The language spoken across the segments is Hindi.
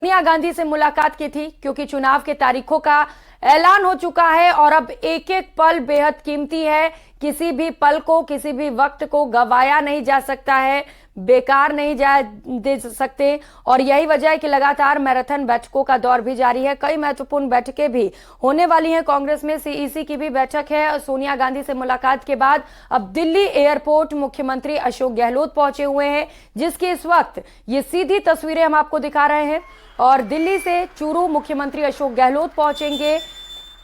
सोनिया गांधी से मुलाकात की थी क्योंकि चुनाव के तारीखों का ऐलान हो चुका है और अब एक एक पल बेहद कीमती है। किसी भी पल को, किसी भी वक्त को गवाया नहीं जा सकता है, बेकार नहीं जा दे सकते। और यही वजह है कि लगातार मैराथन बैठकों का दौर भी जारी है। कई महत्वपूर्ण बैठकें भी होने वाली हैं। कांग्रेस में सीईसी की भी बैठक है। सोनिया गांधी से मुलाकात के बाद अब दिल्ली एयरपोर्ट मुख्यमंत्री अशोक गहलोत पहुंचे हुए हैं, जिसकी इस वक्त ये सीधी तस्वीरें हम आपको दिखा रहे हैं। और दिल्ली से चूरू मुख्यमंत्री अशोक गहलोत पहुंचेंगे।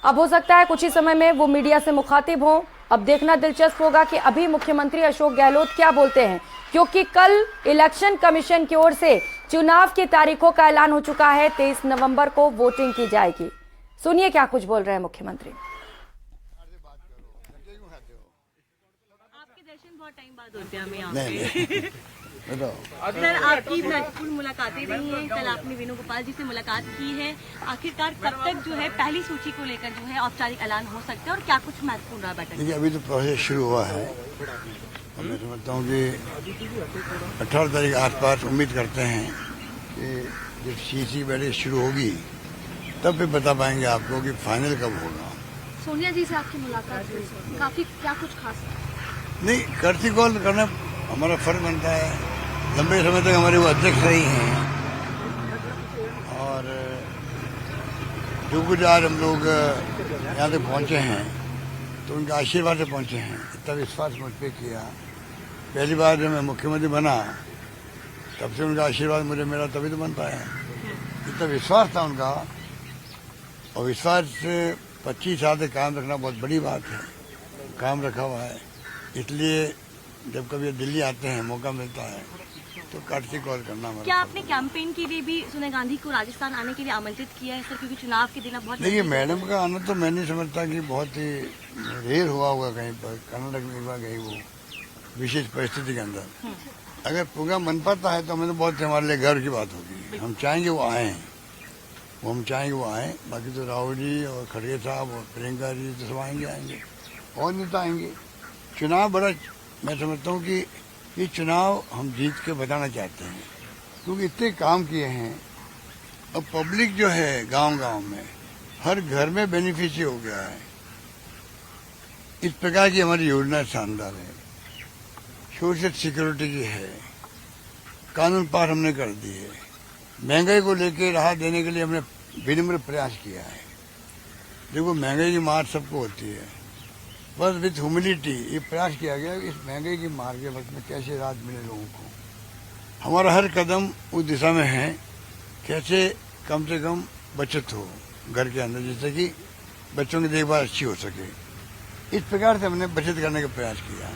अब हो सकता है कुछ ही समय में वो मीडिया से मुखातिब हों। अब देखना दिलचस्प होगा कि अभी मुख्यमंत्री अशोक गहलोत क्या बोलते हैं, क्योंकि कल इलेक्शन कमीशन की ओर से चुनाव की तारीखों का ऐलान हो चुका है। 23 नवंबर को वोटिंग की जाएगी। सुनिए क्या कुछ बोल रहे हैं मुख्यमंत्री। आपके दर्शन बहुत टाइम बाद होते हैं हमें यहाँ पे। सर, आपकी महत्वपूर्ण मुलाकातें रही हैं। कल आपने वेणुगोपाल जी से मुलाकात की है। आखिरकार कब तक जो है पहली सूची को लेकर जो है औपचारिक ऐलान हो सकता है और क्या कुछ महत्वपूर्ण रहा बैठक? देखिए, अभी तो प्रोसेस शुरू हुआ है और मैं समझता हूँ कि 18 तारीख के आसपास उम्मीद करते हैं कि जब सीसी बैठक शुरू होगी तब फिर बता पाएंगे आपको कि फाइनल कब होगा। सोनिया जी से आपकी मुलाकात हुई, काफी क्या कुछ खास नहीं, कर्ती कॉल करना हमारा फर्ज बनता है। लंबे समय तक हमारे वो अध्यक्ष रही हैं और जो कुछ आज हम लोग यहाँ तक पहुँचे हैं तो उनके आशीर्वाद से पहुँचे हैं। इतना विश्वास मुझ पर किया। पहली बार जब मैं मुख्यमंत्री बना तब से उनका आशीर्वाद मुझे मिला, तभी तो बन पाया। इतना विश्वास था उनका, और विश्वास से 25 साल से काम रखना बहुत बड़ी बात है। काम रखा हुआ है, इसलिए जब कभी दिल्ली आते हैं, मौका मिलता है तो कर्ती कॉल करना। क्या आपने कैंपेन के लिए भी सोनिया गांधी को राजस्थान आने के लिए आमंत्रित किया है सर, क्योंकि चुनाव के दिन अब बहुत? देखिए, मैडम का आना तो मैं नहीं समझता कि बहुत ही रेयर हुआ होगा कहीं पर। कर्नाटक में एक बार गई वो विशेष परिस्थिति के अंदर। अगर प्रोग्राम बन पाता है तो हमें तो बहुत हमारे लिए गर्व की बात होगी। हम चाहेंगे वो आए, हम चाहेंगे वो आए। बाकी तो राहुल जी और खड़गे साहब और प्रियंका जी तो सब आएंगे और नेता आएंगे। चुनाव बड़ा, मैं समझता हूँ कि ये चुनाव हम जीत के बताना चाहते हैं, क्योंकि इतने काम किए हैं। अब पब्लिक जो है गांव-गांव में, हर घर में बेनिफिशियरी हो गया है। इस प्रकार की हमारी योजना शानदार है। सोशल सिक्योरिटी की है, कानून पास हमने कर दी है। महंगाई को लेकर राहत देने के लिए हमने विनम्र प्रयास किया है। देखो, महंगाई की मार सबको होती है, बस विथ ह्यूमिलिटी ये प्रयास किया गया इस महंगाई की मार के वक्त में कैसे राहत मिले लोगों को। हमारा हर कदम उस दिशा में है, कैसे कम से कम बचत हो घर के अंदर, जिससे कि बच्चों की देखभाल अच्छी हो सके। इस प्रकार से हमने बचत करने का प्रयास किया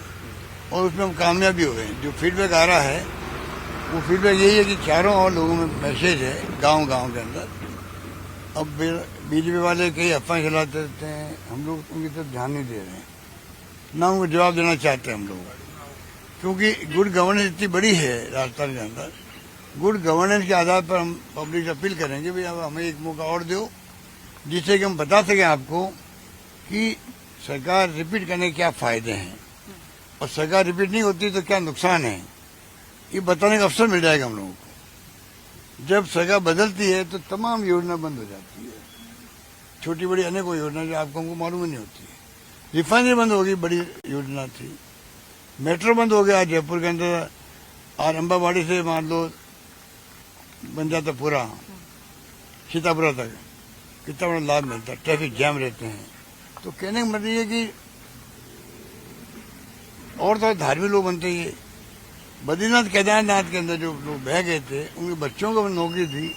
और उसमें हम कामयाब भी हो गए। जो फीडबैक आ रहा है वो फीडबैक यही है कि चारों और लोगों में मैसेज है गांव-गांव के अंदर। अब बीजेपी वाले कई अफवाह चलाते रहते हैं, हम लोग उनकी तरफ ध्यान नहीं दे रहे हैं, ना उनको जवाब देना चाहते हैं हम लोग, क्योंकि गुड गवर्नेंस इतनी बड़ी है राजस्थान के अंदर। गुड गवर्नेंस के आधार पर हम पब्लिक से अपील करेंगे भाई अब हमें एक मौका और दो, जिससे कि हम बता सकें आपको कि सरकार रिपीट करने के क्या फायदे हैं और सरकार रिपीट नहीं होती तो क्या नुकसान है। ये बताने का अवसर मिल जाएगा हम लोगों को। जब सरकार बदलती है तो तमाम योजना बंद हो जाती है, छोटी बड़ी अनेकों योजना जो आपको हमको मालूम ही नहीं होती है। रिफाइनरी बंद हो गई, बड़ी योजना थी। मेट्रो बंद हो गया जयपुर के अंदर, और अम्बावाड़ी से मान लो बन जाता पूरा सीतापुरा तक, कितना बड़ा लाभ मिलता। ट्रैफिक जैम रहते हैं। तो कहने का मतलब ये कि और तो धार्मिक लोग बनते ही। बद्रीनाथ केदारनाथ के अंदर जो लोग बह गए थे, उनके बच्चों को नौकरी थी,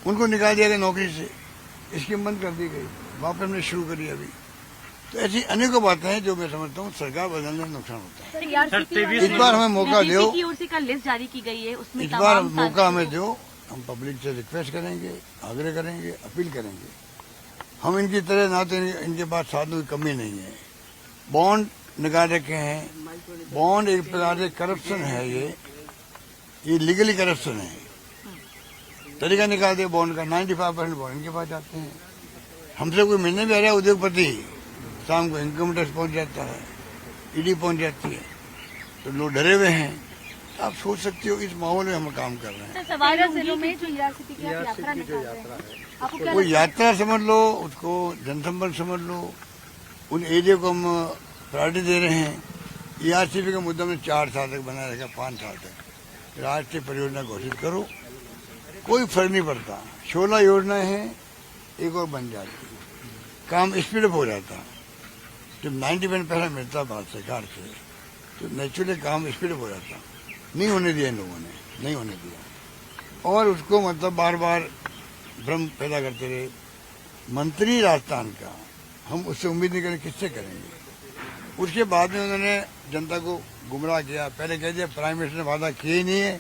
उनको निकाल दिया गया नौकरी से, स्कीम बंद कर दी गई, वापस हमने शुरू करी अभी। तो ऐसी अनेकों बातें हैं जो मैं समझता हूँ सरकार बदलने से नुकसान होता है। इस बार हमें मौका दो, लिस्ट जारी की गई है, उसमें इस बार मौका हमें दो। हम पब्लिक से रिक्वेस्ट करेंगे, आग्रह करेंगे, अपील करेंगे। हम इनकी तरह ना तो इनके पास साधनों की कमी नहीं है। बॉन्ड निकाल रखे हैं, बॉन्ड एक प्रकार से करप्शन है। ये लीगली करप्शन है। तरीका निकाल दिया बॉन्ड का, 95% बॉन्ड इनके पास जाते हैं। हमसे कोई मिलने भी आ रहा है उद्योगपति, शाम को इनकम टैक्स पहुंच जाता है, ईडी पहुंच जाती है, तो लोग डरे हुए हैं। आप सोच सकते हो इस माहौल में हम काम कर रहे हैं। सर सवाल 13 जिलों में जो ईआरसीपी की आप यात्रा निकाल रहे हैं, आपको क्या वो लगता है? यात्रा समझ लो, उसको जनसंपर्क समझ लो, उन एरिया को हम प्रायोरिटी दे रहे हैं। ईआरसीपी का मुद्दा में 4 साल तक बना रहेगा, 5 साल तक राष्ट्रीय परियोजना घोषित करो, कोई फर्क नहीं पड़ता। 16 योजनाएं हैं, एक और बन जाती, काम स्पीड अप हो जाता। जब 90% पैसा मिलता भारत सरकार से तो नेचुरली काम स्पीड अप हो जाता। नहीं होने दिया इन लोगों ने, नहीं होने दिया, और उसको मतलब बार बार भ्रम पैदा करते रहे। मंत्री राजस्थान का हम उससे उम्मीद नहीं करें, किससे करेंगे। उसके बाद में उन्होंने जनता को गुमराह किया। पहले कह दिया प्राइम मिनिस्टर ने वादा किया ही नहीं है,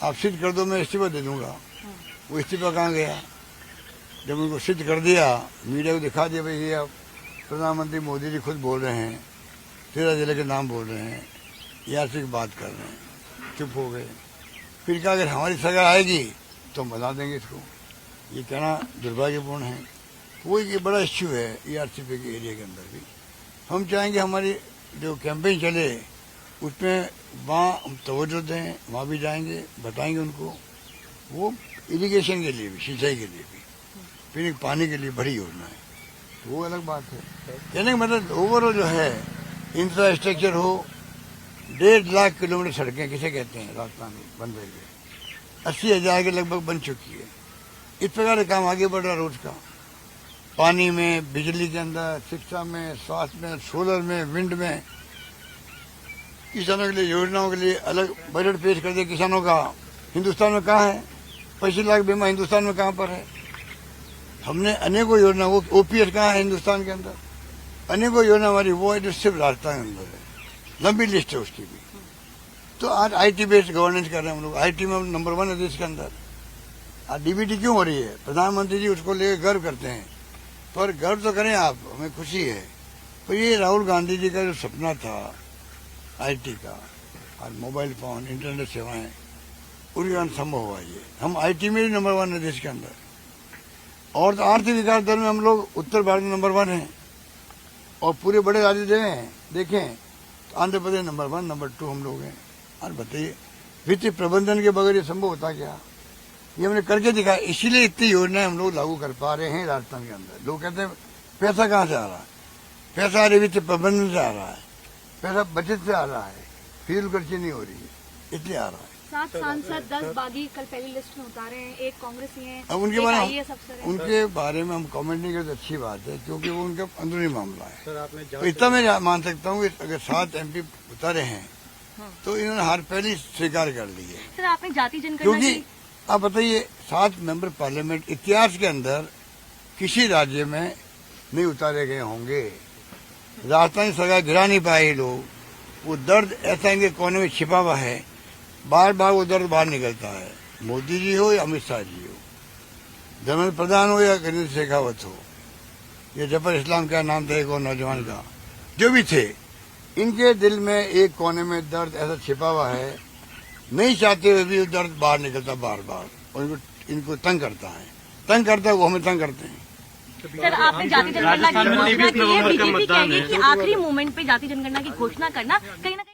आप सिद्ध कर दो मैं इस्तीफा दे दूंगा। वो इस्तीफा कहाँ गया। जब उनको सिद्ध कर दिया, मीडिया को दिखा दिया भाई ये अब प्रधानमंत्री मोदी जी खुद बोल रहे हैं, 13 जिले के नाम बोल रहे हैं, ईआरसी की बात कर रहे हैं, चुप हो गए। फिर कहा अगर हमारी सरकार आएगी तो हम बता देंगे इसको। ये कहना दुर्भाग्यपूर्ण है। वो एक बड़ा इश्यू है ईआरसीपी के एरिया के अंदर भी। हम चाहेंगे हमारी जो कैंपेन चले उसमें वहाँ हम तवज्जो दें, वहाँ भी जाएंगे, बताएंगे उनको। वो इरिगेशन के लिए भी, सिंचाई के लिए भी, फिर पानी के लिए बड़ी योजना है, तो वो अलग बात है। कहने का मतलब ओवरऑल जो है इंफ्रास्ट्रक्चर हो, 1.5 लाख किलोमीटर सड़कें किसे कहते हैं राजस्थान में बन रही है, 80,000 के लगभग बन चुकी है। इस प्रकार का काम आगे बढ़ रहा रोज का, पानी में, बिजली के अंदर, शिक्षा में, स्वास्थ्य में, सोलर में, विंड में। किसानों के लिए योजनाओं के लिए अलग बजट पेश कर दिया किसानों का। हिंदुस्तान में कहाँ है 25 लाख बीमा, हिंदुस्तान में कहाँ पर है। हमने अनेकों योजना, वो ओपीएस कहाँ है हिंदुस्तान के अंदर, अनेकों योजना हमारी वो है जो सिर्फ राजस्थान के अंदर है, लंबी लिस्ट है उसकी भी। तो आज आईटी बेस्ड गवर्नेंस कर रहे हैं हम लोग, आईटी में नंबर 1 है देश के अंदर। आज डीबीटी क्यों हो रही है, प्रधानमंत्री जी उसको लेकर गर्व करते हैं, पर गर्व तो करें आप, हमें खुशी है। पर ये राहुल गांधी जी का जो सपना था आईटी का, आज मोबाइल फोन, इंटरनेट सेवाएं, उनके कारण संभव हुआ। ये हम आईटी में भी नंबर 1 है देश के अंदर, और तो आर्थिक विकास दर में हम लोग उत्तर भारत में नंबर 1 है, और पूरे बड़े राज्य जो हैं देखें तो आंध्र प्रदेश नंबर 1, नंबर 2 हम लोग हैं। और बताइए वित्तीय प्रबंधन के बगैर ये संभव होता क्या। ये हमने करके दिखाया, इसीलिए इतनी योजनाएं हम लोग लागू कर पा रहे हैं राजस्थान के अंदर। लोग कहते हैं पैसा कहाँ से आ रहा है, पैसा वित्तीय प्रबंधन से आ रहा है, पैसा बचत से आ रहा है, फिजूल खर्ची नहीं हो रही है, इसलिए आ रहा है। 7 सांसद 10 बागी कल पहली लिस्ट में उतारे हैं, एक कांग्रेसी हैं, अब एक उनके बारे में हम कमेंट नहीं करते, अच्छी बात है, क्योंकि वो उनका अंदरूनी मामला है। तो इतना मैं मान सकता हूँ कि अगर 7 एमपी उतारे हैं तो इन्होंने हार पहले स्वीकार कर ली है। सर आपने जाति जनगणना क्योंकि आप बताइए 7 मेंबर पार्लियामेंट इतिहास के अंदर किसी राज्य में नहीं उतारे गए होंगे। राजस्थान सरकार गिरा नहीं पाए लोग, वो दर्द ऐसा इनके कोने में छिपा हुआ है, बार बार वो दर्द बाहर निकलता है। मोदी जी हो या अमित शाह जी हो, धर्मेंद्र प्रधान हो या गणेश शेखावत हो, या जफर इस्लाम का नाम था एक और नौजवान का, जो भी थे, इनके दिल में एक कोने में दर्द ऐसा छिपा हुआ है, नहीं चाहते हुए भी वो दर्द बाहर निकलता बार बार, और इनको तंग करता है, वो हमें तंग करते हैं। सर आपने जाति जनगणना की घोषणा की है, बीजेपी कहेगी कि आखिरी मोमेंट पे जाति जनगणना की घोषणा करना कहीं ना कहीं